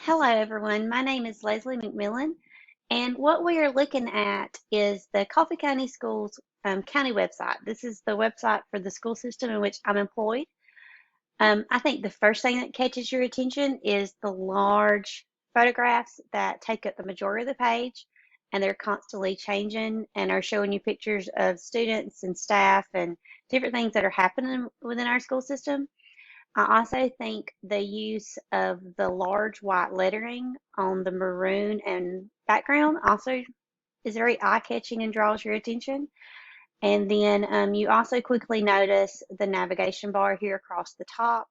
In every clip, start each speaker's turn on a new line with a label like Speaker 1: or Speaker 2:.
Speaker 1: Hello, everyone. My name is Leslie McMillan, and what we are looking at is the Coffee County Schools county website. This is the website for the school system in which I'm employed. I think the first thing that catches your attention is the large photographs that take up the majority of the page, and they're constantly changing and are showing you pictures of students and staff and different things that are happening within our school system. I also think the use of the large white lettering on the maroon and background also is very eye-catching and draws your attention. And then you also quickly notice the navigation bar here across the top,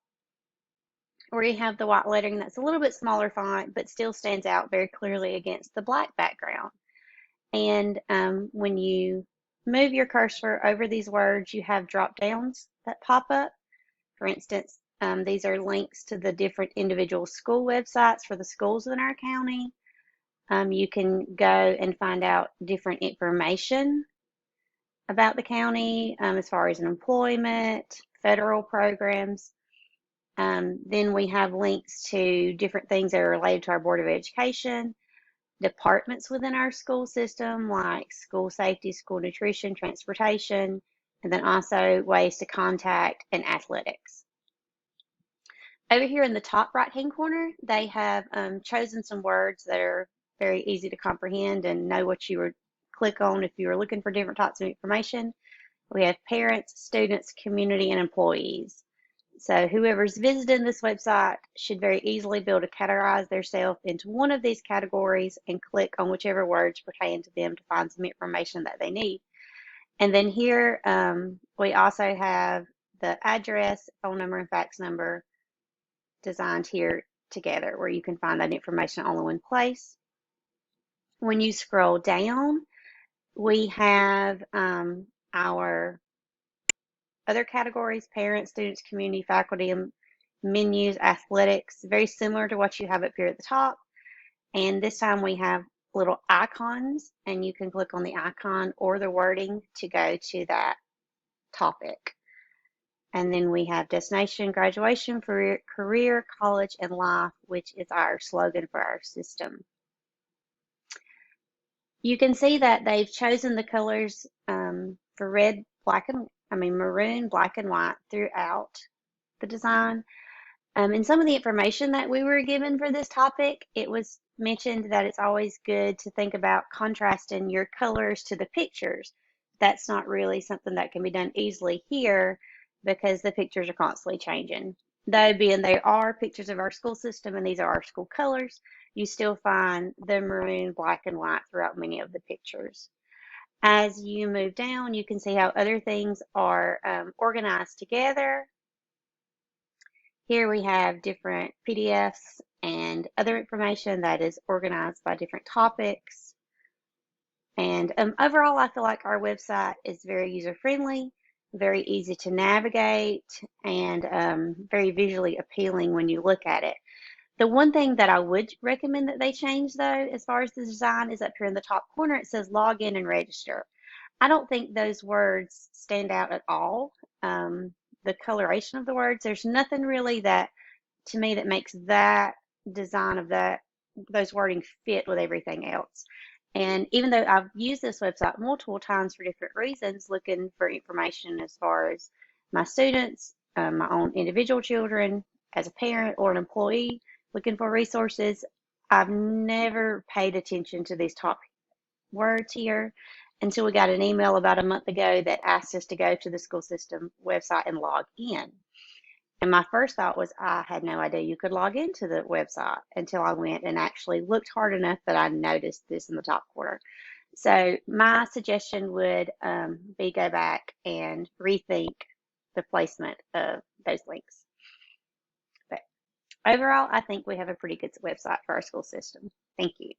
Speaker 1: where you have the white lettering that's a little bit smaller font, but still stands out very clearly against the black background. And when you move your cursor over these words, you have drop downs that pop up. For instance, these are links to the different individual school websites for the schools in our county. You can go and find out different information about the county as far as employment, federal programs. Then we have links to different things that are related to our Board of Education, departments within our school system like school safety, school nutrition, transportation, and then also ways to contact and athletics. Over here in the top right-hand corner, they have chosen some words that are very easy to comprehend and know what you would click on if you were looking for different types of information. We have parents, students, community, and employees. So whoever's visiting this website should very easily be able to categorize themselves into one of these categories and click on whichever words pertain to them to find some information that they need. And then here we also have the address, phone number, and fax number designed here together where you can find that information all in one place. When you scroll down, we have our other categories: parents, students, community, faculty, and menus, athletics, very similar to what you have up here at the top. And this time we have little icons, and you can click on the icon or the wording to go to that topic. And then we have destination, graduation, career, college, and life, which is our slogan for our system. You can see that they've chosen the colors for red, maroon, black, and white throughout the design. In some of the information that we were given for this topic, it was mentioned that it's always good to think about contrasting your colors to the pictures. That's not really something that can be done easily here because the pictures are constantly changing. Though being they are pictures of our school system and these are our school colors, you still find the maroon, black, and white throughout many of the pictures. As you move down, you can see how other things are organized together. Here we have different PDFs and other information that is organized by different topics. And overall, I feel like our website is very user-friendly, very easy to navigate, and very visually appealing when you look at it. The one thing that I would recommend that they change, though, as far as the design, is up here in the top corner. It says log in and register. I don't think those words stand out at all. The coloration of the words, there's nothing really that, to me, that makes that design of those wording fit with everything else. And even though I've used this website multiple times for different reasons, looking for information as far as my students, my own individual children, as a parent or an employee, looking for resources, I've never paid attention to these top words here until we got an email about a month ago that asked us to go to the school system website and log in. And my first thought was I had no idea you could log into the website until I went and actually looked hard enough that I noticed this in the top corner. So my suggestion would be go back and rethink the placement of those links. But overall, I think we have a pretty good website for our school system. Thank you.